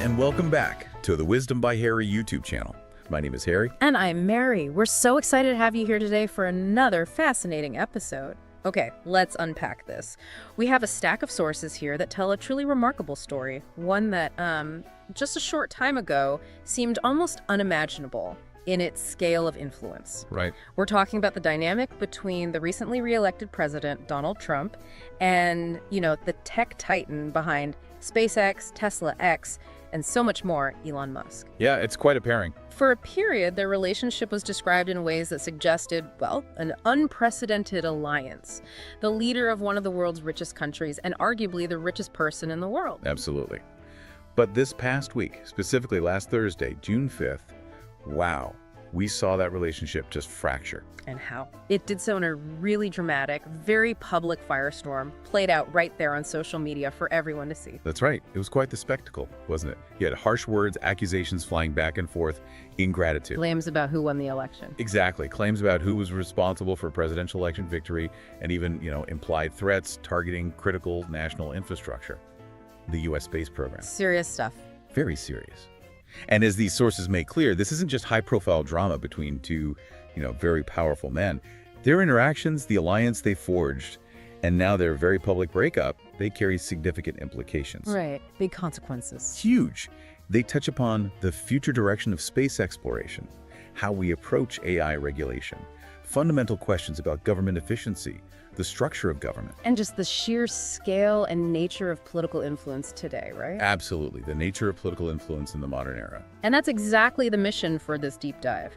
and welcome back to the Wisdom by Harry YouTube channel. My name is Harry. And I'm Mary. We're so excited to have you here today for another fascinating episode. Okay, let's unpack this. We have a stack of sources here that tell a truly remarkable story, one that just a short time ago seemed almost unimaginable in its scale of influence. Right. We're talking about the dynamic between the recently re-elected president, Donald Trump, and, the tech titan behind SpaceX, Tesla X, and so much more, Elon Musk. Yeah, it's quite a pairing. For a period, their relationship was described in ways that suggested, well, an unprecedented alliance. The leader of one of the world's richest countries and arguably the richest person in the world. Absolutely. But this past week, specifically last Thursday, June 5th, wow, we saw that relationship just fracture. And how? It did so in a really dramatic, very public firestorm, played out right there on social media for everyone to see. That's right. It was quite the spectacle, wasn't it? You had harsh words, accusations flying back and forth, ingratitude. Claims about who won the election. Exactly. Claims about who was responsible for presidential election victory, and even, implied threats targeting critical national infrastructure. The U.S. space program. Serious stuff. Very serious. And as these sources make clear, this isn't just high-profile drama between two, very powerful men. Their interactions, the alliance they forged, and now their very public breakup, they carry significant implications. Right. Big consequences. Huge. They touch upon the future direction of space exploration, how we approach AI regulation, fundamental questions about government efficiency, the structure of government. And just the sheer scale and nature of political influence today, right? Absolutely. The nature of political influence in the modern era. And that's exactly the mission for this deep dive.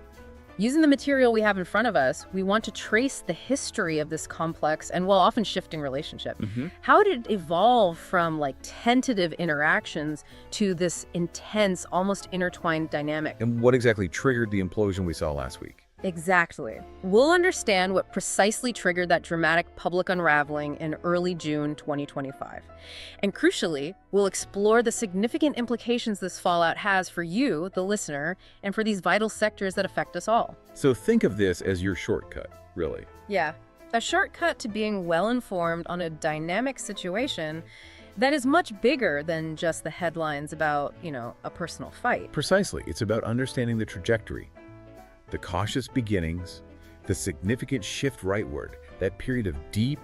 Using the material we have in front of us, we want to trace the history of this complex and, often shifting relationship. How did it evolve from, tentative interactions to this intense, almost intertwined dynamic? And what exactly triggered the implosion we saw last week? Exactly. We'll understand what precisely triggered that dramatic public unraveling in early June 2025. And crucially, we'll explore the significant implications this fallout has for you, the listener, and for these vital sectors that affect us all. So think of this as your shortcut, really. Yeah, a shortcut to being well-informed on a dynamic situation that is much bigger than just the headlines about, a personal fight. Precisely. It's about understanding the trajectory, the cautious beginnings, the significant shift rightward, that period of deep,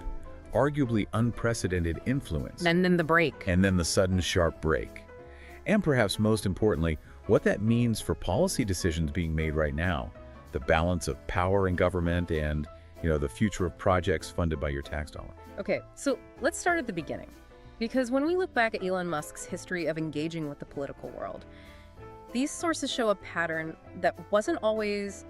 arguably unprecedented influence. And then the break. And then the sudden sharp break. And perhaps most importantly, what that means for policy decisions being made right now, the balance of power in government and, the future of projects funded by your tax dollar. Okay, so let's start at the beginning. Because when we look back at Elon Musk's history of engaging with the political world, these sources show a pattern that wasn't always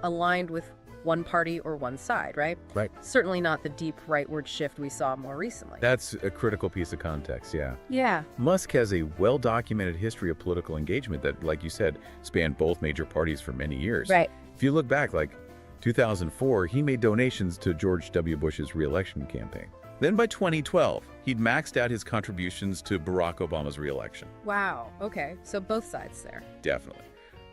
aligned with one party or one side, right? Right. Certainly not the deep rightward shift we saw more recently. That's a critical piece of context, yeah. Yeah. Musk has a well-documented history of political engagement that, like you said, spanned both major parties for many years. Right. If you look back, 2004, he made donations to George W. Bush's re-election campaign. Then by 2012, he'd maxed out his contributions to Barack Obama's re-election. Wow. Okay. So both sides there. Definitely.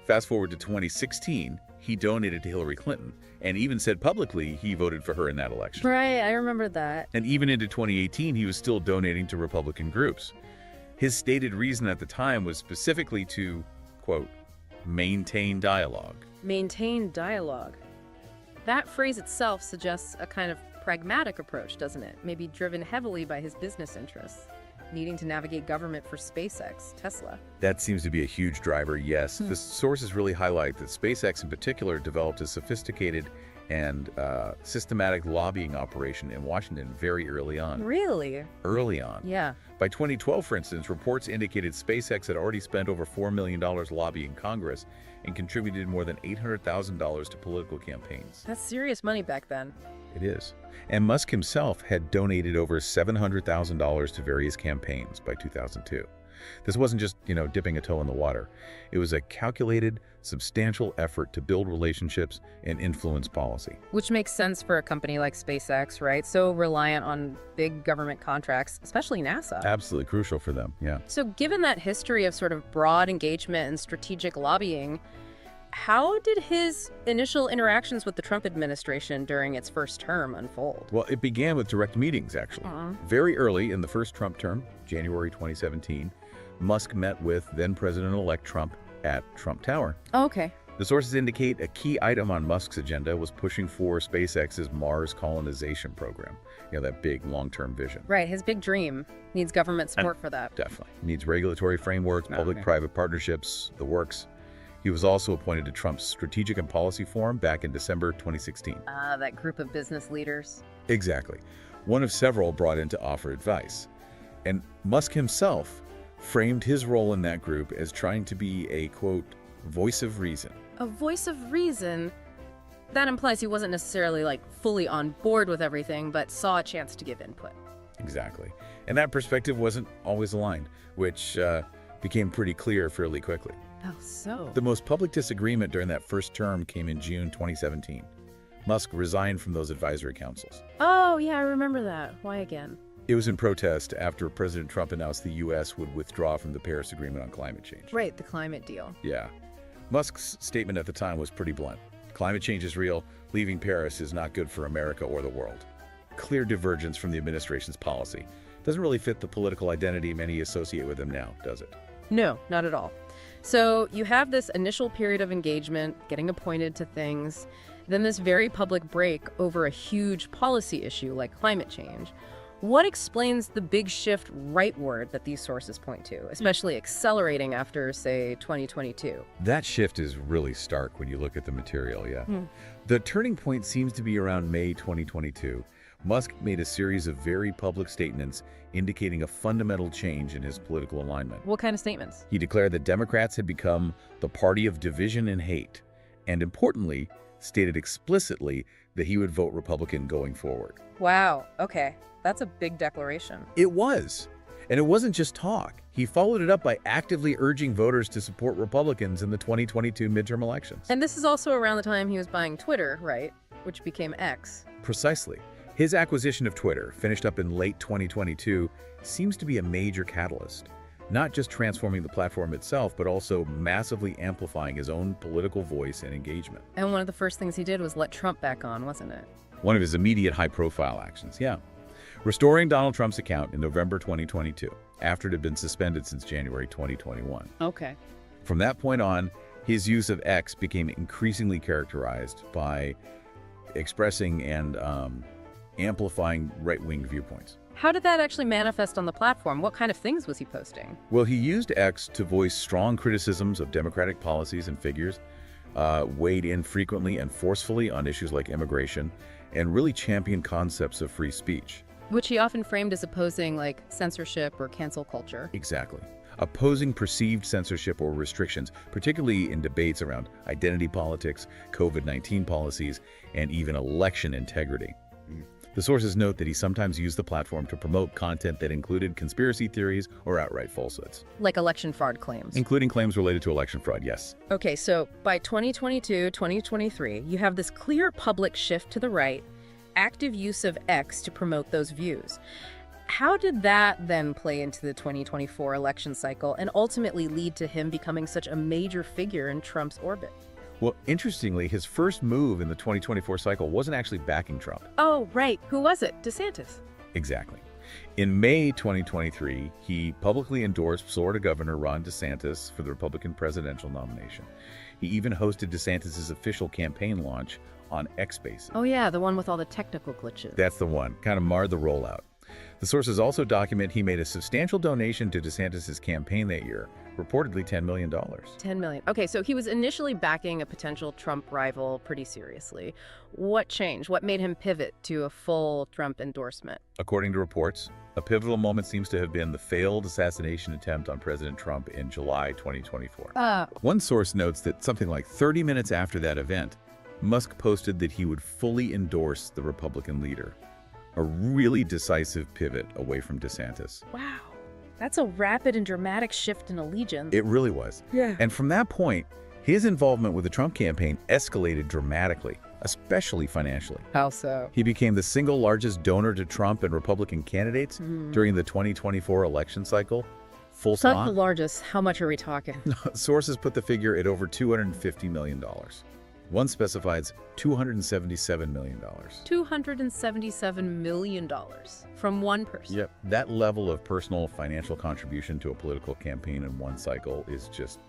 Fast forward to 2016, he donated to Hillary Clinton and even said publicly he voted for her in that election. Right. I remember that. And even into 2018, he was still donating to Republican groups. His stated reason at the time was specifically to, quote, maintain dialogue. Maintain dialogue. That phrase itself suggests a kind of pragmatic approach, doesn't it? Maybe driven heavily by his business interests, needing to navigate government for SpaceX, Tesla. That seems to be a huge driver, yes. The sources really highlight that SpaceX in particular developed a sophisticated and systematic lobbying operation in Washington very early on. Really? Early on. Yeah. By 2012, for instance, reports indicated SpaceX had already spent over $4 million lobbying Congress and contributed more than $800,000 to political campaigns. That's serious money back then. It is. And Musk himself had donated over $700,000 to various campaigns by 2002. This wasn't just, dipping a toe in the water. It was a calculated, substantial effort to build relationships and influence policy. Which makes sense for a company like SpaceX, right? So reliant on big government contracts, especially NASA. Absolutely crucial for them, yeah. So given that history of sort of broad engagement and strategic lobbying, how did his initial interactions with the Trump administration during its first term unfold? Well, it began with direct meetings, actually. Very early in the first Trump term, January 2017, Musk met with then-President-elect Trump at Trump Tower. Oh, okay. The sources indicate a key item on Musk's agenda was pushing for SpaceX's Mars colonization program. That big long-term vision. Right, his big dream needs government support for that. Definitely. Needs regulatory frameworks, public-private partnerships, the works. He was also appointed to Trump's Strategic and Policy Forum back in December 2016. That group of business leaders. Exactly. One of several brought in to offer advice. And Musk himself framed his role in that group as trying to be a, quote, voice of reason. A voice of reason? That implies he wasn't necessarily, fully on board with everything, but saw a chance to give input. Exactly. And that perspective wasn't always aligned, which became pretty clear fairly quickly. Oh, so? The most public disagreement during that first term came in June 2017. Musk resigned from those advisory councils. Oh, yeah, I remember that. Why again? It was in protest after President Trump announced the U.S. would withdraw from the Paris Agreement on climate change. Right, the climate deal. Yeah. Musk's statement at the time was pretty blunt. Climate change is real. Leaving Paris is not good for America or the world. Clear divergence from the administration's policy. Doesn't really fit the political identity many associate with him now, does it? No, not at all. So you have this initial period of engagement, getting appointed to things, then this very public break over a huge policy issue like climate change. What explains the big shift rightward that these sources point to, especially accelerating after, say, 2022? That shift is really stark when you look at the material, yeah. The turning point seems to be around May 2022. Musk made a series of very public statements indicating a fundamental change in his political alignment. What kind of statements? He declared that Democrats had become the party of division and hate, and importantly, stated explicitly that he would vote Republican going forward. Wow, okay. That's a big declaration. It was. And it wasn't just talk. He followed it up by actively urging voters to support Republicans in the 2022 midterm elections. And this is also around the time he was buying Twitter, right? Which became X. Precisely. His acquisition of Twitter, finished up in late 2022, seems to be a major catalyst. Not just transforming the platform itself, but also massively amplifying his own political voice and engagement. And one of the first things he did was let Trump back on, wasn't it? One of his immediate high-profile actions, yeah. Restoring Donald Trump's account in November 2022, after it had been suspended since January 2021. Okay. From that point on, his use of X became increasingly characterized by expressing and amplifying right-wing viewpoints. How did that actually manifest on the platform? What kind of things was he posting? Well, he used X to voice strong criticisms of Democratic policies and figures, weighed in frequently and forcefully on issues like immigration, and really championed concepts of free speech. Which he often framed as opposing, censorship or cancel culture. Exactly. Opposing perceived censorship or restrictions, particularly in debates around identity politics, COVID-19 policies, and even election integrity. The sources note that he sometimes used the platform to promote content that included conspiracy theories or outright falsehoods. Like election fraud claims. Including claims related to election fraud, yes. Okay, so by 2022, 2023, you have this clear public shift to the right, active use of X to promote those views. How did that then play into the 2024 election cycle and ultimately lead to him becoming such a major figure in Trump's orbit? Well, interestingly, his first move in the 2024 cycle wasn't actually backing Trump. Oh, right. Who was it? DeSantis. Exactly. In May 2023, he publicly endorsed Florida Governor Ron DeSantis for the Republican presidential nomination. He even hosted DeSantis' official campaign launch on X Spaces. Oh yeah, the one with all the technical glitches. That's the one. Kind of marred the rollout. The sources also document he made a substantial donation to DeSantis' campaign that year, reportedly $10 million. $10 million. Okay, so he was initially backing a potential Trump rival pretty seriously. What changed? What made him pivot to a full Trump endorsement? According to reports, a pivotal moment seems to have been the failed assassination attempt on President Trump in July 2024. One source notes that something like 30 minutes after that event, Musk posted that he would fully endorse the Republican leader. A really decisive pivot away from DeSantis. Wow. That's a rapid and dramatic shift in allegiance. It really was. Yeah. And from that point, his involvement with the Trump campaign escalated dramatically, especially financially. How so? He became the single largest donor to Trump and Republican candidates during the 2024 election cycle. Full Not stop. the largest. How much are we talking? Sources put the figure at over $250 million. One specifies $277 million. $277 million from one person. Yep. That level of personal financial contribution to a political campaign in one cycle is just,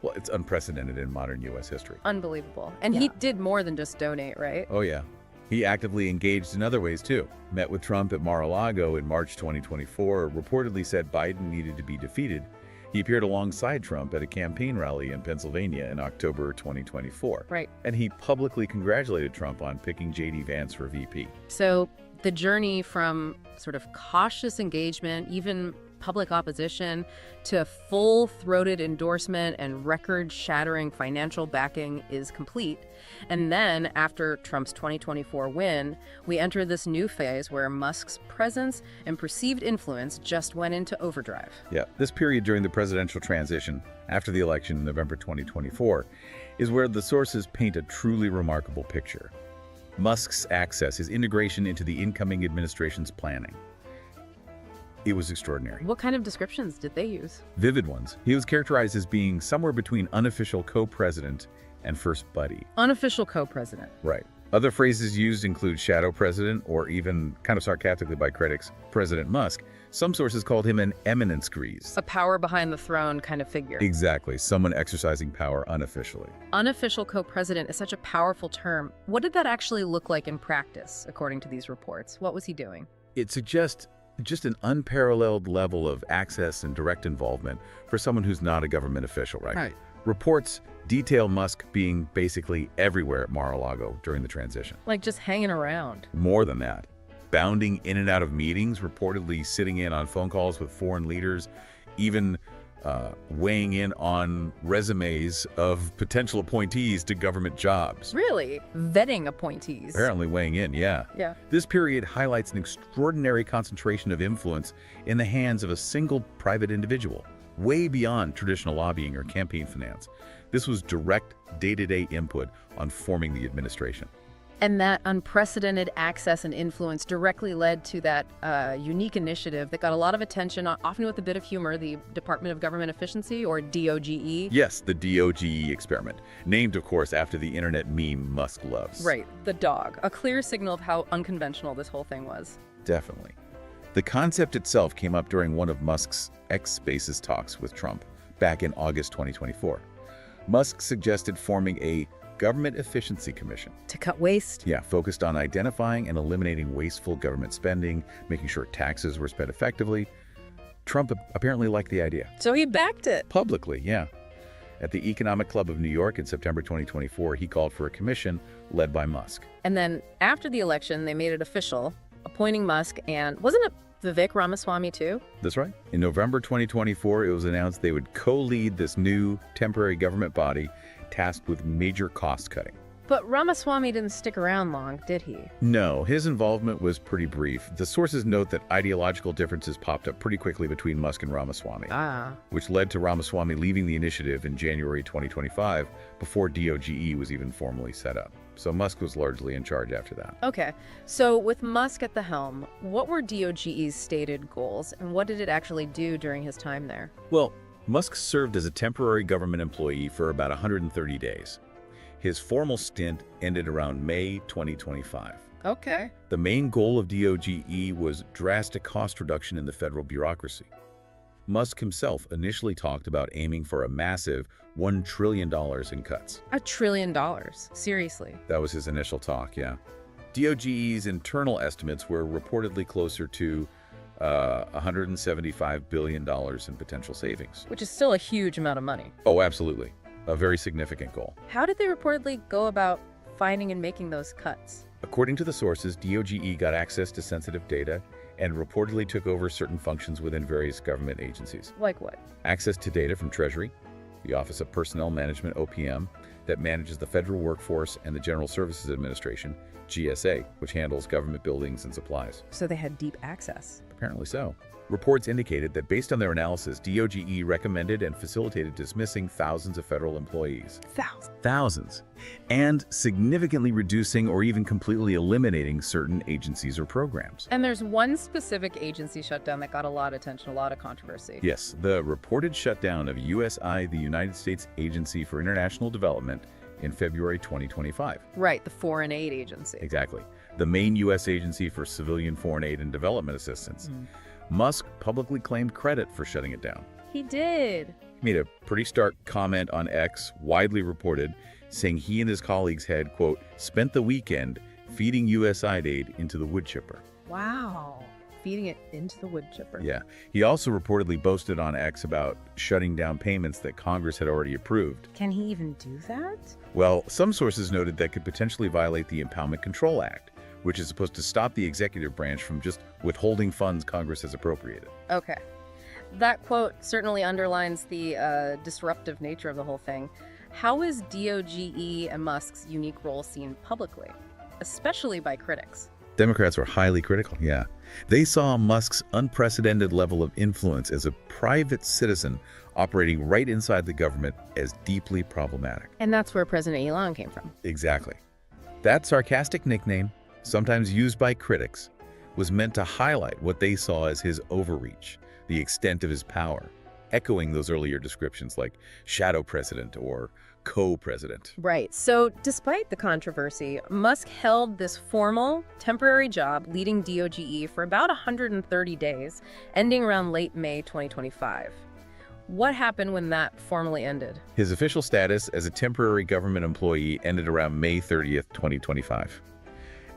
well, it's unprecedented in modern U.S. history. Unbelievable. And he did more than just donate, right? Oh, yeah. He actively engaged in other ways, too. Met with Trump at Mar-a-Lago in March 2024, reportedly said Biden needed to be defeated. He appeared alongside Trump at a campaign rally in Pennsylvania in October 2024. Right. And he publicly congratulated Trump on picking J.D. Vance for VP. So the journey from sort of cautious engagement, even public opposition, to full-throated endorsement and record-shattering financial backing is complete. And then, after Trump's 2024 win, we enter this new phase where Musk's presence and perceived influence just went into overdrive. Yeah, this period during the presidential transition, after the election in November 2024, is where the sources paint a truly remarkable picture. Musk's access, his integration into the incoming administration's planning. It was extraordinary. What kind of descriptions did they use? Vivid ones. He was characterized as being somewhere between unofficial co-president and first buddy. Unofficial co-president. Right. Other phrases used include shadow president, or even, kind of sarcastically by critics, President Musk. Some sources called him an eminence grise. A power behind the throne kind of figure. Exactly. Someone exercising power unofficially. Unofficial co-president is such a powerful term. What did that actually look like in practice, according to these reports? What was he doing? It suggests just an unparalleled level of access and direct involvement for someone who's not a government official, right? Right. Reports detail Musk being basically everywhere at Mar-a-Lago during the transition. Like just hanging around. More than that. Bounding in and out of meetings, reportedly sitting in on phone calls with foreign leaders, even weighing in on resumes of potential appointees to government jobs. Really? Vetting appointees. Apparently weighing in, yeah. Yeah. This period highlights an extraordinary concentration of influence in the hands of a single private individual, way beyond traditional lobbying or campaign finance. This was direct day-to-day input on forming the administration. And that unprecedented access and influence directly led to that unique initiative that got a lot of attention, often with a bit of humor, the Department of Government Efficiency, or DOGE. Yes, the DOGE experiment, named, of course, after the internet meme Musk loves. Right, the dog. A clear signal of how unconventional this whole thing was. Definitely. The concept itself came up during one of Musk's X Spaces talks with Trump back in August 2024. Musk suggested forming a Government Efficiency Commission. To cut waste? Yeah, focused on identifying and eliminating wasteful government spending, making sure taxes were spent effectively. Trump apparently liked the idea. So he backed it. Publicly, yeah. At the Economic Club of New York in September 2024, he called for a commission led by Musk. And then after the election, they made it official, appointing Musk, and wasn't it Vivek Ramaswamy too? That's right. In November 2024, it was announced they would co-lead this new temporary government body tasked with major cost cutting. But Ramaswamy didn't stick around long, did he? No, his involvement was pretty brief. The sources note that ideological differences popped up pretty quickly between Musk and Ramaswamy, which led to Ramaswamy leaving the initiative in January 2025 before DOGE was even formally set up. So Musk was largely in charge after that. Okay, so with Musk at the helm, what were DOGE's stated goals, and what did it actually do during his time there? Well, Musk served as a temporary government employee for about 130 days. His formal stint ended around May 2025. Okay. The main goal of DOGE was drastic cost reduction in the federal bureaucracy. Musk himself initially talked about aiming for a massive $1 trillion in cuts. $1 trillion? Seriously? That was his initial talk, yeah. DOGE's internal estimates were reportedly closer to $175 billion in potential savings. Which is still a huge amount of money. Oh, absolutely. A very significant goal. How did they reportedly go about finding and making those cuts? According to the sources, DOGE got access to sensitive data and reportedly took over certain functions within various government agencies. Like what? Access to data from Treasury, the Office of Personnel Management, OPM, that manages the federal workforce, and the General Services Administration, GSA, which handles government buildings and supplies. So they had deep access. Apparently so. Reports indicated that based on their analysis, DOGE recommended and facilitated dismissing thousands of federal employees. Thousands. And significantly reducing or even completely eliminating certain agencies or programs. And there's one specific agency shutdown that got a lot of attention, a lot of controversy. Yes, the reported shutdown of USI, the United States Agency for International Development, in February 2025. Right, the Foreign Aid Agency. Exactly. The main U.S. agency for civilian foreign aid and development assistance. Musk publicly claimed credit for shutting it down. He did. He made a pretty stark comment on X, widely reported, saying he and his colleagues had, quote, spent the weekend feeding USAID aid into the wood chipper. Wow. Feeding it into the wood chipper. Yeah. He also reportedly boasted on X about shutting down payments that Congress had already approved. Can he even do that? Well, some sources noted that could potentially violate the Impoundment Control Act, which is supposed to stop the executive branch from just withholding funds Congress has appropriated. Okay. That quote certainly underlines the disruptive nature of the whole thing. How is DOGE and Musk's unique role seen publicly, especially by critics? Democrats were highly critical, yeah. They saw Musk's unprecedented level of influence as a private citizen operating right inside the government as deeply problematic. And that's where President Elon came from. Exactly. That sarcastic nickname, sometimes used by critics, was meant to highlight what they saw as his overreach, the extent of his power, echoing those earlier descriptions like shadow president or co-president. Right. So despite the controversy, Musk held this formal, temporary job leading DOGE for about 130 days, ending around late May 2025. What happened when that formally ended? His official status as a temporary government employee ended around May 30th, 2025.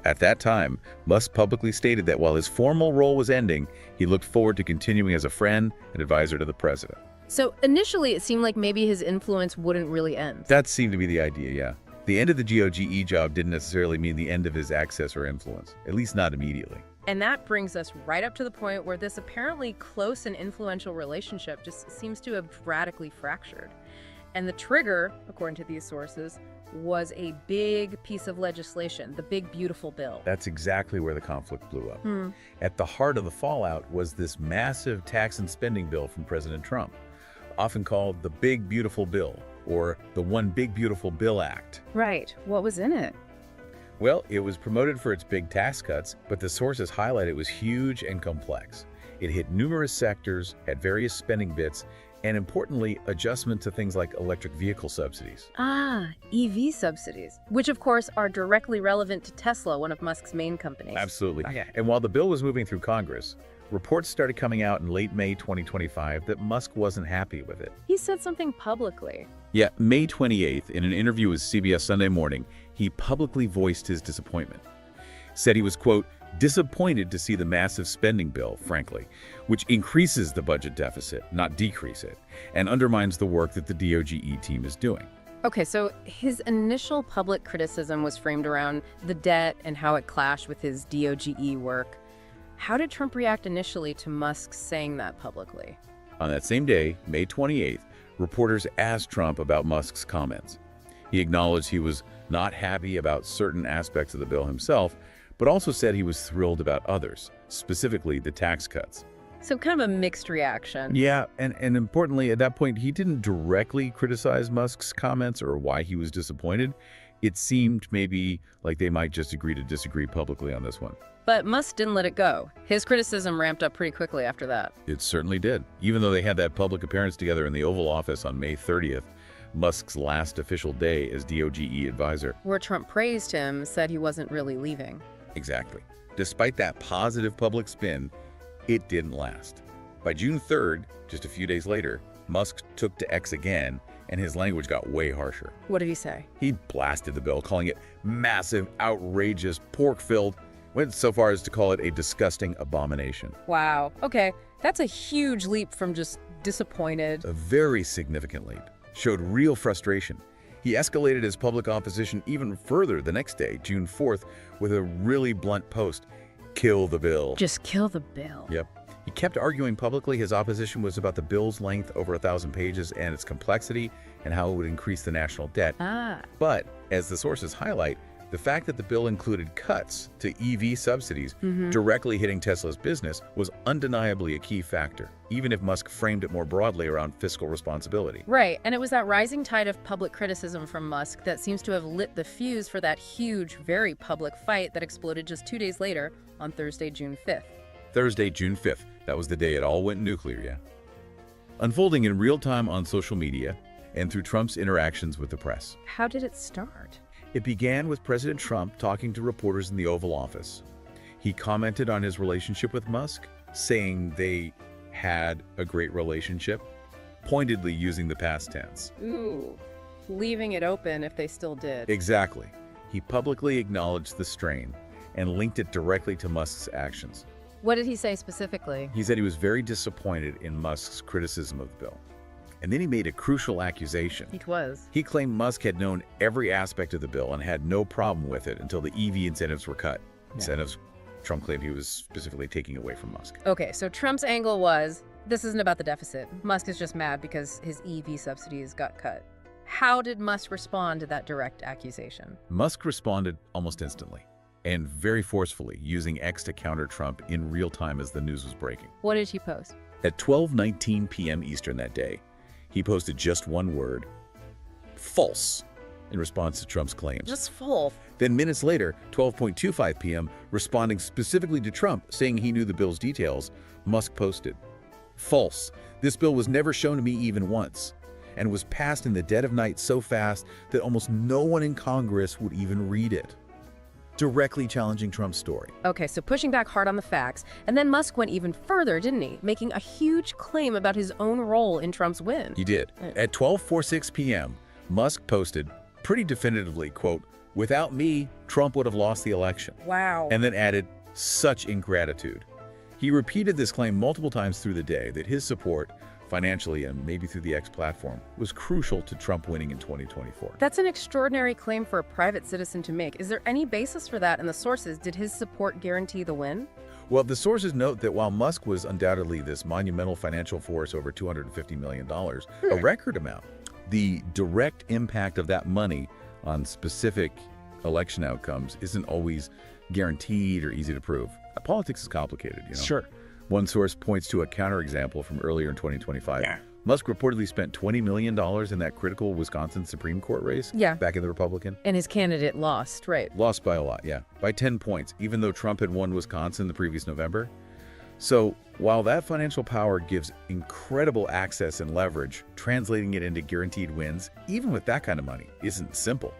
At that time, Musk publicly stated that while his formal role was ending, he looked forward to continuing as a friend and advisor to the president. So initially, it seemed like maybe his influence wouldn't really end. That seemed to be the idea, yeah. The end of the DOGE job didn't necessarily mean the end of his access or influence, at least not immediately. And that brings us right up to the point where this apparently close and influential relationship just seems to have radically fractured. And the trigger, according to these sources, was a big piece of legislation, the Big Beautiful Bill. That's exactly where the conflict blew up. At the heart of the fallout was this massive tax and spending bill from President Trump, often called the Big Beautiful Bill, or the One Big Beautiful Bill Act. Right. What was in it? Well, it was promoted for its big tax cuts, but the sources highlight it was huge and complex. It hit numerous sectors, had various spending bits, and importantly, adjustment to things like electric vehicle subsidies. EV subsidies, which of course are directly relevant to Tesla, one of Musk's main companies. Absolutely. Okay. And while the bill was moving through Congress, reports started coming out in late May 2025 that Musk wasn't happy with it. He said something publicly. Yeah, May 28th, in an interview with CBS Sunday Morning, he publicly voiced his disappointment. Said he was, quote, disappointed to see the massive spending bill, frankly, which increases the budget deficit, not decrease it, and undermines the work that the DOGE team is doing. Okay, so his initial public criticism was framed around the debt and how it clashed with his DOGE work. How did Trump react initially to Musk saying that publicly? On that same day, May 28th, reporters asked Trump about Musk's comments. He acknowledged he was not happy about certain aspects of the bill himself, but also said he was thrilled about others, specifically the tax cuts. So kind of a mixed reaction. Yeah, and importantly, at that point, he didn't directly criticize Musk's comments or why he was disappointed. It seemed maybe like they might just agree to disagree publicly on this one. But Musk didn't let it go. His criticism ramped up pretty quickly after that. It certainly did. Even though they had that public appearance together in the Oval Office on May 30th, Musk's last official day as DOGE advisor. Where Trump praised him, said he wasn't really leaving. Exactly. Despite that positive public spin, it didn't last. By June 3rd, just a few days later, Musk took to X again, and his language got way harsher. What did he say? He blasted the bill, calling it massive, outrageous, pork-filled, went so far as to call it a disgusting abomination. Wow. Okay, that's a huge leap from just disappointed. A very significant leap. Showed real frustration. He escalated his public opposition even further the next day, June 4th, with a really blunt post, "Kill the bill." Just kill the bill. Yep. He kept arguing publicly his opposition was about the bill's length, over 1,000 pages, and its complexity, and how it would increase the national debt. But, as the sources highlight, the fact that the bill included cuts to EV subsidies directly hitting Tesla's business was undeniably a key factor, even if Musk framed it more broadly around fiscal responsibility. Right, and it was that rising tide of public criticism from Musk that seems to have lit the fuse for that huge, very public fight that exploded just 2 days later on Thursday, June 5th. Thursday, June 5th. That was the day it all went nuclear, yeah. Unfolding in real time on social media, and through Trump's interactions with the press. How did it start? It began with President Trump talking to reporters in the Oval Office. He commented on his relationship with Musk, saying they had a great relationship, pointedly using the past tense. Ooh, leaving it open if they still did. Exactly. He publicly acknowledged the strain and linked it directly to Musk's actions. What did he say specifically? He said he was very disappointed in Musk's criticism of the bill. And then he made a crucial accusation. It was. He claimed Musk had known every aspect of the bill and had no problem with it until the EV incentives were cut. Incentives Trump claimed he was specifically taking away from Musk. Okay, so Trump's angle was, this isn't about the deficit. Musk is just mad because his EV subsidies got cut. How did Musk respond to that direct accusation? Musk responded almost instantly and very forcefully, using X to counter Trump in real time as the news was breaking. What did he post? At 12:19 p.m. Eastern that day, he posted just one word, false, in response to Trump's claims. Just false. Then minutes later, 12:25 p.m., responding specifically to Trump, saying he knew the bill's details, Musk posted, false. This bill was never shown to me even once, and was passed in the dead of night so fast that almost no one in Congress would even read it. Directly challenging Trump's story. Okay, so pushing back hard on the facts, and then Musk went even further, didn't he? Making a huge claim about his own role in Trump's win. He did. At 12:46 p.m., Musk posted pretty definitively, quote, without me, Trump would have lost the election. Wow. And then added, such ingratitude. He repeated this claim multiple times through the day that his support, financially and maybe through the X platform, was crucial to Trump winning in 2024. That's an extraordinary claim for a private citizen to make. Is there any basis for that in the sources? Did his support guarantee the win? Well, the sources note that while Musk was undoubtedly this monumental financial force, over $250 million, a record amount, the direct impact of that money on specific election outcomes isn't always guaranteed or easy to prove. Politics is complicated, you know? Sure. One source points to a counterexample from earlier in 2025. Musk reportedly spent $20 million in that critical Wisconsin Supreme Court race back in the Republican. And his candidate lost, right? Lost by a lot, by 10 points, even though Trump had won Wisconsin the previous November. So while that financial power gives incredible access and leverage, translating it into guaranteed wins, even with that kind of money, isn't simple.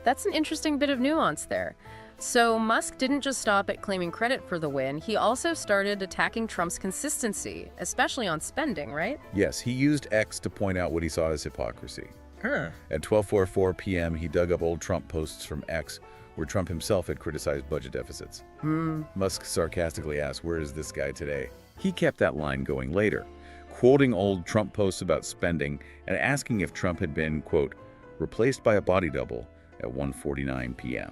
That's an interesting bit of nuance there. So Musk didn't just stop at claiming credit for the win, he also started attacking Trump's consistency, especially on spending, right? Yes, he used X to point out what he saw as hypocrisy. Huh. At 12:44 p.m., he dug up old Trump posts from X, where Trump himself had criticized budget deficits. Musk sarcastically asked, where is this guy today? He kept that line going later, quoting old Trump posts about spending and asking if Trump had been, quote, replaced by a body double at 1:49 p.m.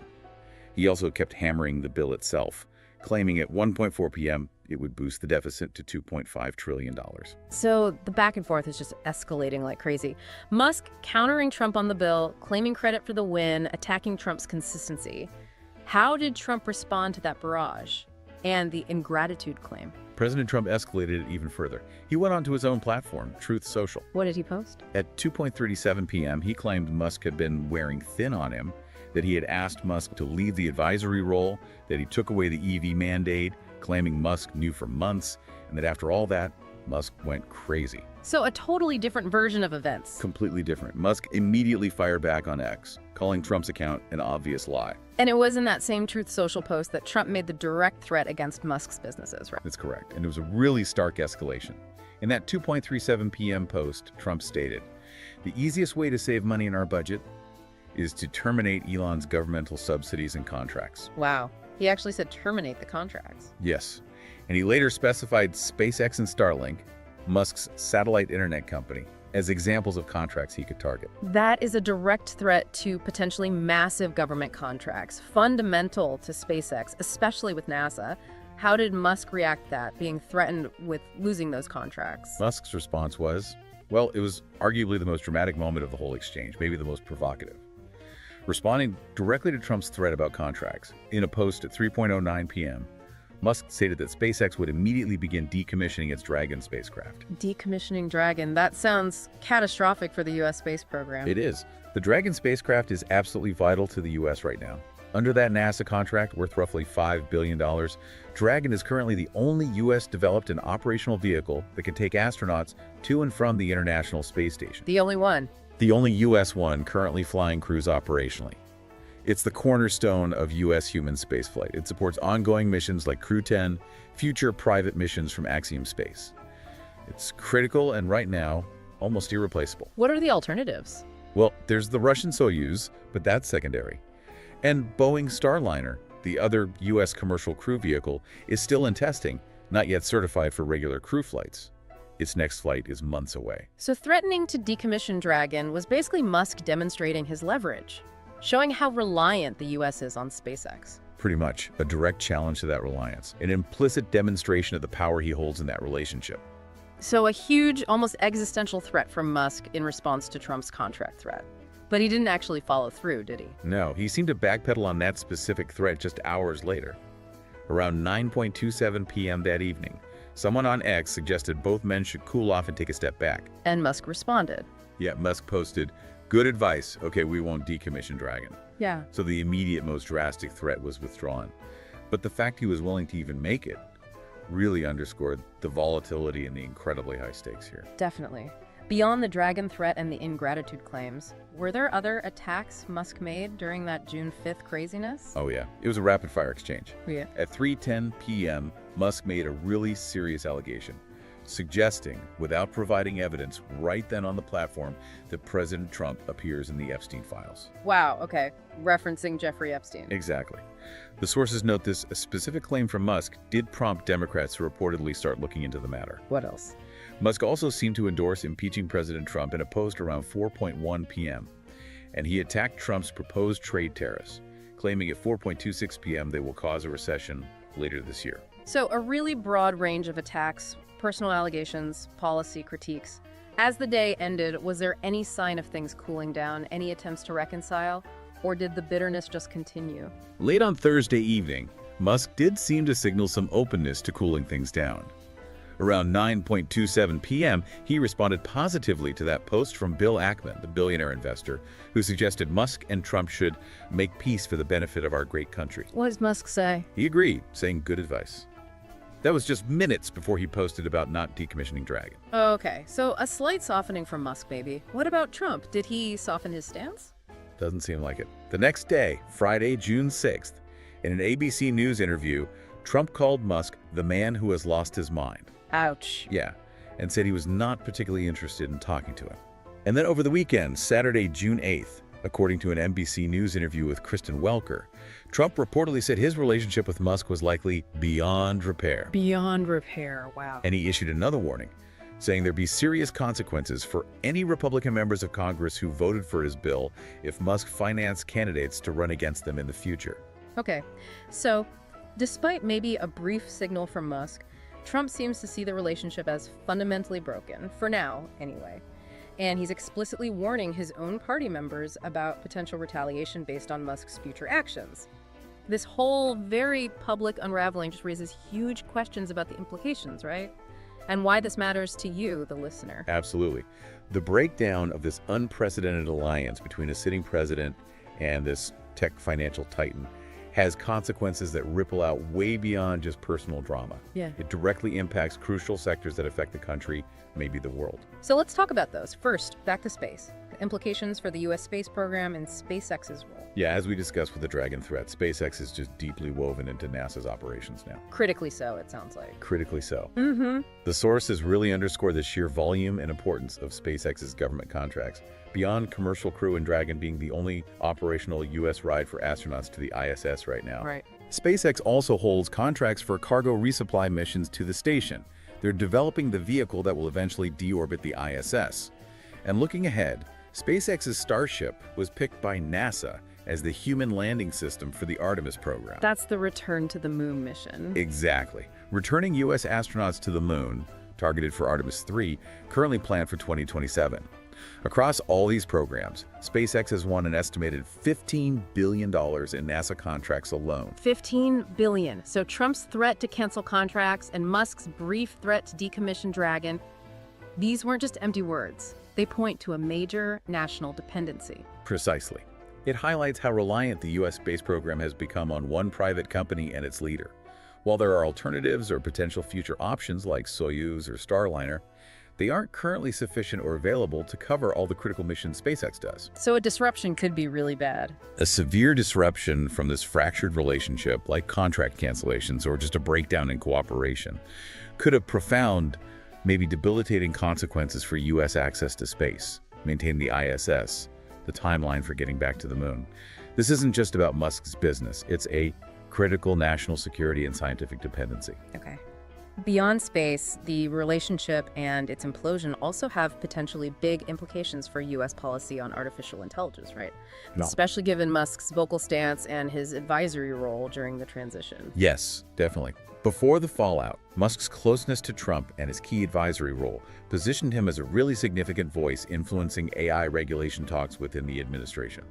He also kept hammering the bill itself, claiming at 1:04 p.m. it would boost the deficit to $2.5 trillion. So the back and forth is just escalating like crazy. Musk countering Trump on the bill, claiming credit for the win, attacking Trump's consistency. How did Trump respond to that barrage and the ingratitude claim? President Trump escalated it even further. He went onto his own platform, Truth Social. What did he post? At 2:37 p.m., he claimed Musk had been wearing thin on him, that he had asked Musk to leave the advisory role, that he took away the EV mandate, claiming Musk knew for months, and that after all that, Musk went crazy. So a totally different version of events. Completely different. Musk immediately fired back on X, calling Trump's account an obvious lie. And it was in that same Truth Social post that Trump made the direct threat against Musk's businesses, right? That's correct. And it was a really stark escalation. In that 2:37 p.m. post, Trump stated, the easiest way to save money in our budget is to terminate Elon's governmental subsidies and contracts. Wow. He actually said terminate the contracts. Yes. And he later specified SpaceX and Starlink, Musk's satellite internet company, as examples of contracts he could target. That is a direct threat to potentially massive government contracts, fundamental to SpaceX, especially with NASA. How did Musk react to that, being threatened with losing those contracts? Musk's response was, well, it was arguably the most dramatic moment of the whole exchange, maybe the most provocative. Responding directly to Trump's threat about contracts, in a post at 3:09 p.m., Musk stated that SpaceX would immediately begin decommissioning its Dragon spacecraft. Decommissioning Dragon, that sounds catastrophic for the U.S. space program. It is. The Dragon spacecraft is absolutely vital to the U.S. right now. Under that NASA contract, worth roughly $5 billion, Dragon is currently the only U.S.-developed and operational vehicle that can take astronauts to and from the International Space Station. The only one. the only U.S. one currently flying crews operationally. It's the cornerstone of U.S. human spaceflight. It supports ongoing missions like Crew 10, future private missions from Axiom Space. It's critical and right now, almost irreplaceable. What are the alternatives? Well, there's the Russian Soyuz, but that's secondary. And Boeing Starliner, the other U.S. commercial crew vehicle, is still in testing, not yet certified for regular crew flights. Its next flight is months away. So threatening to decommission Dragon was basically Musk demonstrating his leverage, showing how reliant the U.S. is on SpaceX. Pretty much a direct challenge to that reliance, an implicit demonstration of the power he holds in that relationship. So a huge, almost existential threat from Musk in response to Trump's contract threat. But he didn't actually follow through, did he? No, he seemed to backpedal on that specific threat just hours later. Around 9:27 p.m. that evening, someone on X suggested both men should cool off and take a step back. And Musk responded. Yeah, Musk posted, "Good advice. Okay, we won't decommission Dragon." Yeah. So the immediate, most drastic threat was withdrawn. But the fact he was willing to even make it really underscored the volatility and the incredibly high stakes here. Definitely. Beyond the Dragon threat and the ingratitude claims, were there other attacks Musk made during that June 5th craziness? Oh yeah, it was a rapid-fire exchange. Yeah. At 3:10 p.m., Musk made a really serious allegation, suggesting, without providing evidence right then on the platform, that President Trump appears in the Epstein files. Wow, okay. Referencing Jeffrey Epstein. Exactly. The sources note this a specific claim from Musk did prompt Democrats to reportedly start looking into the matter. What else? Musk also seemed to endorse impeaching President Trump in a post around 4:1 p.m., and he attacked Trump's proposed trade tariffs, claiming at 4:26 p.m. they will cause a recession later this year. So a really broad range of attacks, personal allegations, policy critiques. As the day ended, was there any sign of things cooling down, any attempts to reconcile, or did the bitterness just continue? Late on Thursday evening, Musk did seem to signal some openness to cooling things down. Around 9:27 p.m., he responded positively to that post from Bill Ackman, the billionaire investor, who suggested Musk and Trump should make peace for the benefit of our great country. What does Musk say? He agreed, saying good advice. That was just minutes before he posted about not decommissioning Dragon. Okay, so a slight softening from Musk, maybe. What about Trump? Did he soften his stance? Doesn't seem like it. The next day, Friday, June 6th, in an ABC News interview, Trump called Musk the man who has lost his mind. Ouch. Yeah, and said he was not particularly interested in talking to him. And then over the weekend, Saturday, June 8th, according to an NBC News interview with Kristen Welker, Trump reportedly said his relationship with Musk was likely beyond repair. Beyond repair, wow. And he issued another warning, saying there'd be serious consequences for any Republican members of Congress who voted for his bill if Musk financed candidates to run against them in the future. Okay, so despite maybe a brief signal from Musk, Trump seems to see the relationship as fundamentally broken, for now, anyway. And he's explicitly warning his own party members about potential retaliation based on Musk's future actions. This whole very public unraveling just raises huge questions about the implications, right? And why this matters to you, the listener. Absolutely. The breakdown of this unprecedented alliance between a sitting president and this tech financial titan has consequences that ripple out way beyond just personal drama. Yeah. It directly impacts crucial sectors that affect the country, maybe the world. So let's talk about those. First, back to space. The implications for the U.S. space program and SpaceX's role. Yeah, as we discussed with the Dragon threat, SpaceX is just deeply woven into NASA's operations now. Critically so, it sounds like. Critically so. Mm-hmm. The sources really underscore the sheer volume and importance of SpaceX's government contracts, beyond commercial crew and Dragon being the only operational U.S. ride for astronauts to the ISS right now. Right. SpaceX also holds contracts for cargo resupply missions to the station. They're developing the vehicle that will eventually deorbit the ISS. And looking ahead, SpaceX's Starship was picked by NASA as the human landing system for the Artemis program. That's the return to the moon mission. Exactly. Returning U.S. astronauts to the moon, targeted for Artemis 3, currently planned for 2027. Across all these programs, SpaceX has won an estimated $15 billion in NASA contracts alone. $15 billion. So Trump's threat to cancel contracts and Musk's brief threat to decommission Dragon, these weren't just empty words. They point to a major national dependency. Precisely. It highlights how reliant the U.S. space program has become on one private company and its leader. While there are alternatives or potential future options like Soyuz or Starliner, they aren't currently sufficient or available to cover all the critical missions SpaceX does. So a disruption could be really bad. A severe disruption from this fractured relationship, like contract cancellations or just a breakdown in cooperation, could have profound, maybe debilitating consequences for U.S. access to space, maintaining the ISS, the timeline for getting back to the moon. This isn't just about Musk's business. It's a critical national security and scientific dependency. Okay. Beyond space, the relationship and its implosion also have potentially big implications for U.S. policy on artificial intelligence, right? No. Especially given Musk's vocal stance and his advisory role during the transition. Yes, definitely. Before the fallout, Musk's closeness to Trump and his key advisory role positioned him as a really significant voice influencing AI regulation talks within the administration.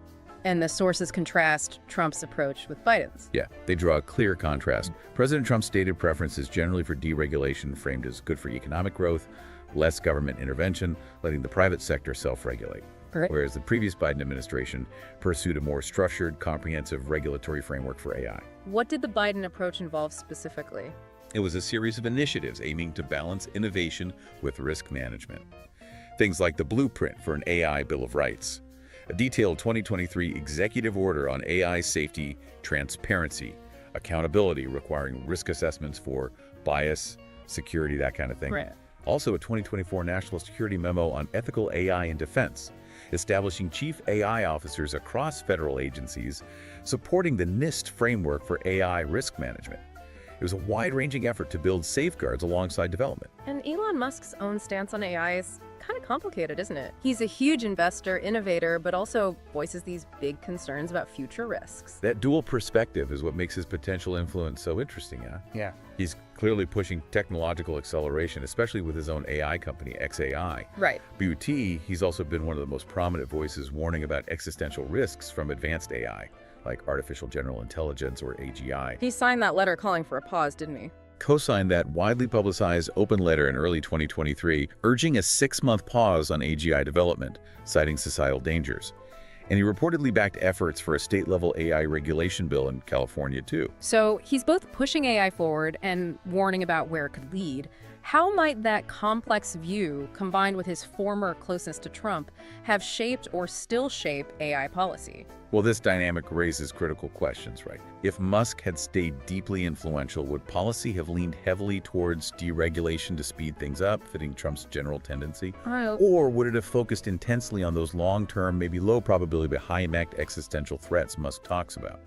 And the sources contrast Trump's approach with Biden's. Yeah, they draw a clear contrast. President Trump's stated preference is generally for deregulation, framed as good for economic growth, less government intervention, letting the private sector self-regulate. Right. Whereas the previous Biden administration pursued a more structured, comprehensive regulatory framework for AI. What did the Biden approach involve specifically? It was a series of initiatives aiming to balance innovation with risk management. Things like the blueprint for an AI Bill of Rights, a detailed 2023 executive order on AI safety, transparency, accountability requiring risk assessments for bias, security, that kind of thing. Right. Also a 2024 National Security Memo on ethical AI in defense, establishing chief AI officers across federal agencies, supporting the NIST framework for AI risk management. It was a wide-ranging effort to build safeguards alongside development. And Elon Musk's own stance on AI is kind of complicated, isn't it? He's a huge investor, innovator, but also voices these big concerns about future risks. That dual perspective is what makes his potential influence so interesting, yeah? Yeah. He's clearly pushing technological acceleration, especially with his own AI company, XAI. Right. But he's also been one of the most prominent voices warning about existential risks from advanced AI, like artificial general intelligence or AGI. He signed that letter calling for a pause, didn't he? Co-signed that widely publicized open letter in early 2023, urging a 6-month pause on AGI development, citing societal dangers. And he reportedly backed efforts for a state-level AI regulation bill in California, too. So he's both pushing AI forward and warning about where it could lead. How might that complex view, combined with his former closeness to Trump, have shaped or still shape AI policy? Well, this dynamic raises critical questions, right? If Musk had stayed deeply influential, would policy have leaned heavily towards deregulation to speed things up, fitting Trump's general tendency? Or would it have focused intensely on those long-term, maybe low-probability but high-impact existential threats Musk talks about,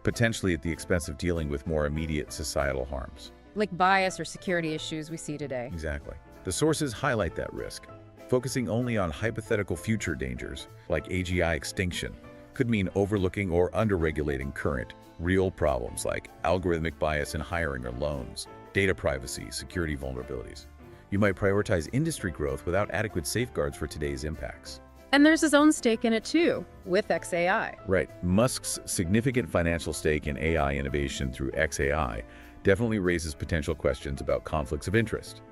potentially at the expense of dealing with more immediate societal harms? Like bias or security issues we see today. Exactly. The sources highlight that risk. Focusing only on hypothetical future dangers, like AGI extinction, could mean overlooking or under-regulating current, real problems like algorithmic bias in hiring or loans, data privacy, security vulnerabilities. You might prioritize industry growth without adequate safeguards for today's impacts. And there's his own stake in it too, with XAI. Right. Musk's significant financial stake in AI innovation through XAI definitely raises potential questions about conflicts of interest.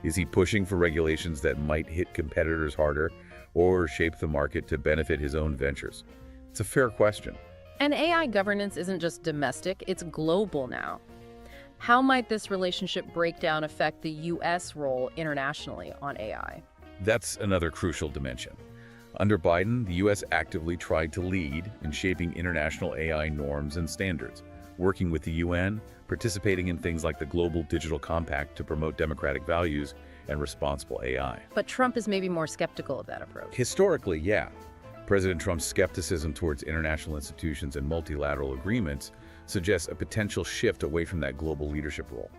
Is he pushing for regulations that might hit competitors harder or shape the market to benefit his own ventures? It's a fair question. And AI governance isn't just domestic, it's global now. How might this relationship breakdown affect the U.S. role internationally on AI? That's another crucial dimension. Under Biden, the U.S. actively tried to lead in shaping international AI norms and standards, working with the UN, participating in things like the Global Digital Compact to promote democratic values and responsible AI. But Trump is maybe more skeptical of that approach. Historically, yeah. President Trump's skepticism towards international institutions and multilateral agreements suggests a potential shift away from that global leadership role.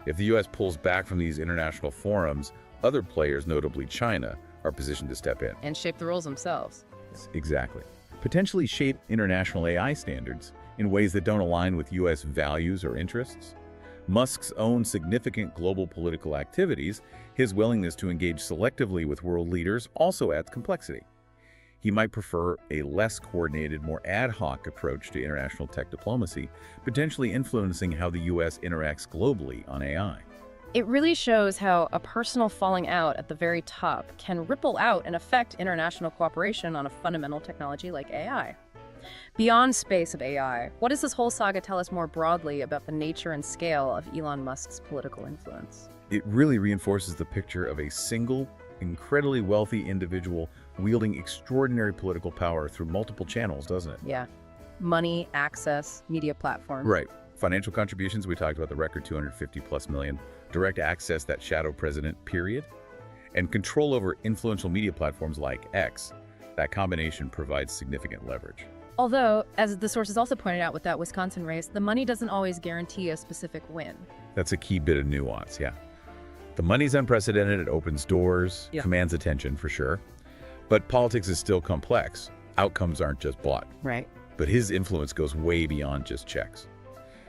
If the U.S. pulls back from these international forums, other players, notably China, are positioned to step in. And shape the rules themselves. Exactly. Potentially shape international AI standards in ways that don't align with U.S. values or interests. Musk's own significant global political activities, his willingness to engage selectively with world leaders, also adds complexity. He might prefer a less coordinated, more ad hoc approach to international tech diplomacy, potentially influencing how the U.S. interacts globally on AI. It really shows how a personal falling out at the very top can ripple out and affect international cooperation on a fundamental technology like AI. Beyond space of AI, what does this whole saga tell us more broadly about the nature and scale of Elon Musk's political influence? It really reinforces the picture of a single, incredibly wealthy individual wielding extraordinary political power through multiple channels, doesn't it? Yeah. Money, access, media platform. Right. Financial contributions, we talked about the record 250 plus million. Direct access, that shadow president, period. And control over influential media platforms like X. That combination provides significant leverage. Although, as the sources also pointed out with that Wisconsin race, the money doesn't always guarantee a specific win. That's a key bit of nuance, yeah. The money's unprecedented, it opens doors, commands attention for sure. But politics is still complex. Outcomes aren't just bought. Right. But his influence goes way beyond just checks.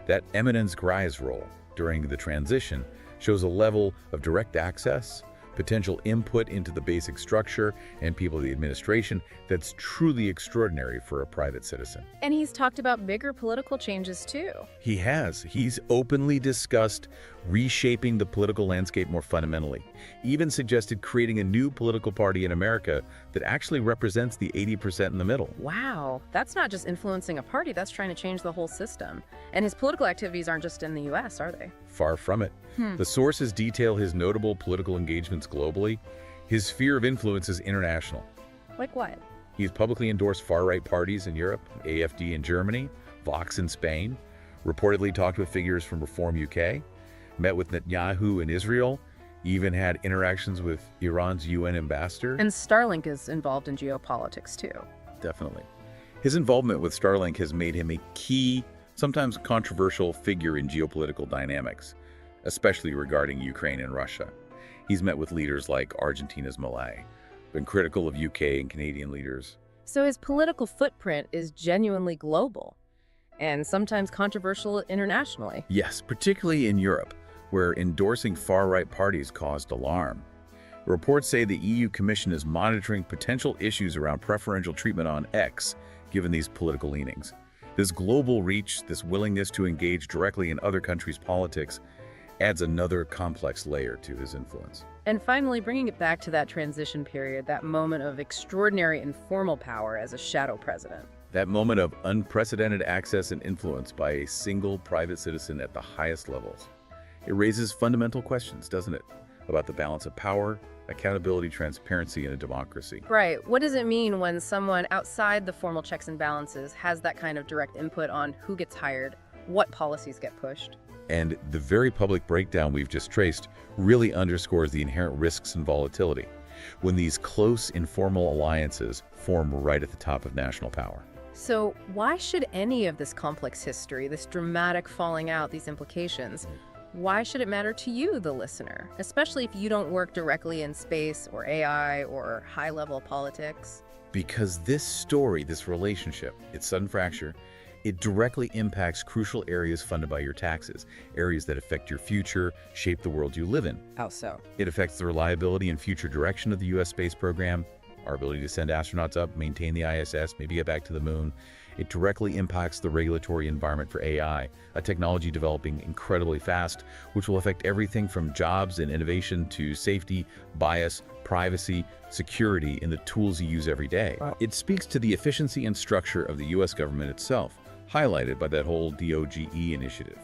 That eminence grise role during the transition shows a level of direct access, potential input into the basic structure and people of the administration that's truly extraordinary for a private citizen. And he's talked about bigger political changes too. He has. He's openly discussed reshaping the political landscape more fundamentally. Even suggested creating a new political party in America that actually represents the 80% in the middle. Wow, that's not just influencing a party, that's trying to change the whole system. And his political activities aren't just in the US, are they? Far from it. The sources detail his notable political engagements globally. His sphere of influence is international. Like what? He's publicly endorsed far-right parties in Europe, AfD in Germany, Vox in Spain, reportedly talked with figures from Reform UK, met with Netanyahu in Israel, even had interactions with Iran's UN ambassador. And Starlink is involved in geopolitics too. Definitely. His involvement with Starlink has made him a key, sometimes controversial figure in geopolitical dynamics, especially regarding Ukraine and Russia. He's met with leaders like Argentina's Milei, been critical of UK and Canadian leaders. So his political footprint is genuinely global, and sometimes controversial internationally. Yes, particularly in Europe, where endorsing far-right parties caused alarm. Reports say the EU Commission is monitoring potential issues around preferential treatment on X, given these political leanings. This global reach, this willingness to engage directly in other countries' politics, adds another complex layer to his influence. And finally, bringing it back to that transition period, that moment of extraordinary informal power as a shadow president. That moment of unprecedented access and influence by a single private citizen at the highest levels. It raises fundamental questions, doesn't it? About the balance of power, accountability, transparency in a democracy. Right. What does it mean when someone outside the formal checks and balances has that kind of direct input on who gets hired, what policies get pushed? And the very public breakdown we've just traced really underscores the inherent risks and volatility when these close, informal alliances form right at the top of national power. So why should any of this complex history, this dramatic falling out, these implications, why should it matter to you, the listener, especially if you don't work directly in space or AI or high-level politics? Because this story, this relationship, its sudden fracture, it directly impacts crucial areas funded by your taxes, areas that affect your future, shape the world you live in. How so? It affects the reliability and future direction of the U.S. space program, our ability to send astronauts up, maintain the ISS, maybe get back to the moon. It directly impacts the regulatory environment for AI, a technology developing incredibly fast, which will affect everything from jobs and innovation to safety, bias, privacy, security in the tools you use every day. Wow. It speaks to the efficiency and structure of the U.S. government itself, highlighted by that whole DOGE initiative.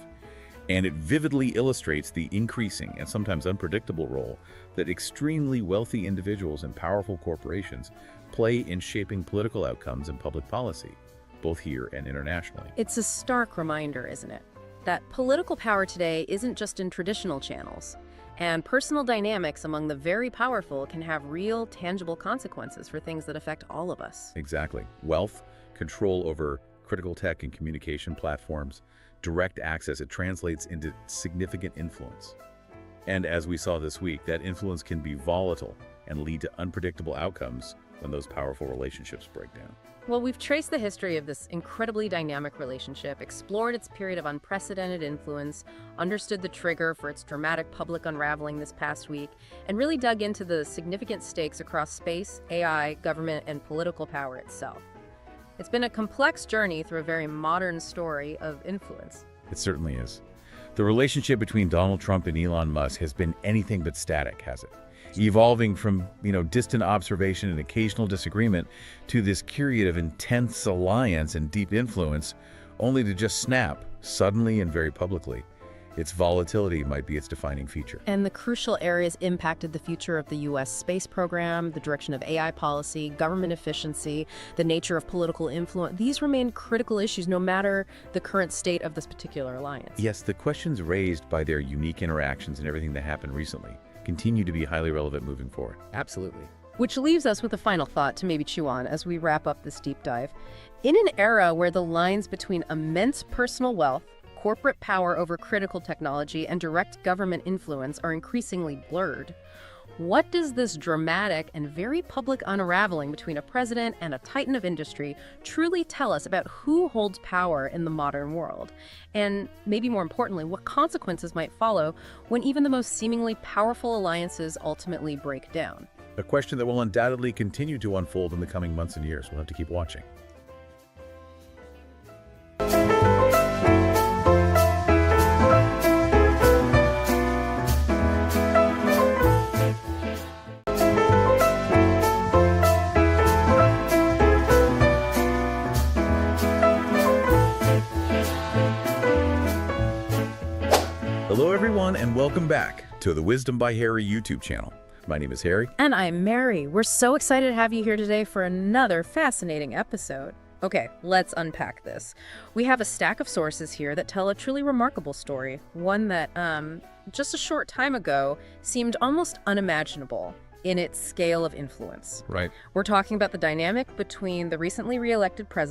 And it vividly illustrates the increasing and sometimes unpredictable role that extremely wealthy individuals and powerful corporations play in shaping political outcomes and public policy, both here and internationally. It's a stark reminder, isn't it, that political power today isn't just in traditional channels, and personal dynamics among the very powerful can have real, tangible consequences for things that affect all of us. Exactly. Wealth, control over critical tech and communication platforms, direct access, it translates into significant influence. And as we saw this week, that influence can be volatile and lead to unpredictable outcomes when those powerful relationships break down. Well, we've traced the history of this incredibly dynamic relationship, explored its period of unprecedented influence, understood the trigger for its dramatic public unraveling this past week, and really dug into the significant stakes across space, AI, government, and political power itself. It's been a complex journey through a very modern story of influence. It certainly is. The relationship between Donald Trump and Elon Musk has been anything but static, has it? evolving from, distant observation and occasional disagreement to this period of intense alliance and deep influence, only to just snap, suddenly and very publicly. Its volatility might be its defining feature. And the crucial areas impacted the future of the U.S. space program, the direction of AI policy, government efficiency, the nature of political influence. These remain critical issues no matter the current state of this particular alliance. Yes, the questions raised by their unique interactions and everything that happened recently continue to be highly relevant moving forward. Absolutely. Which leaves us with a final thought to maybe chew on as we wrap up this deep dive. In an era where the lines between immense personal wealth, corporate power over critical technology, and direct government influence are increasingly blurred, what does this dramatic and very public unraveling between a president and a titan of industry truly tell us about who holds power in the modern world? And maybe more importantly, what consequences might follow when even the most seemingly powerful alliances ultimately break down? A question that will undoubtedly continue to unfold in the coming months and years. We'll have to keep watching. Hello everyone, and welcome back to the Wisdom by Harry YouTube channel. My name is Harry. And I'm Mary. We're so excited to have you here today for another fascinating episode. Okay, let's unpack this. We have a stack of sources here that tell a truly remarkable story, one that just a short time ago seemed almost unimaginable in its scale of influence. Right. We're talking about the dynamic between the recently re-elected president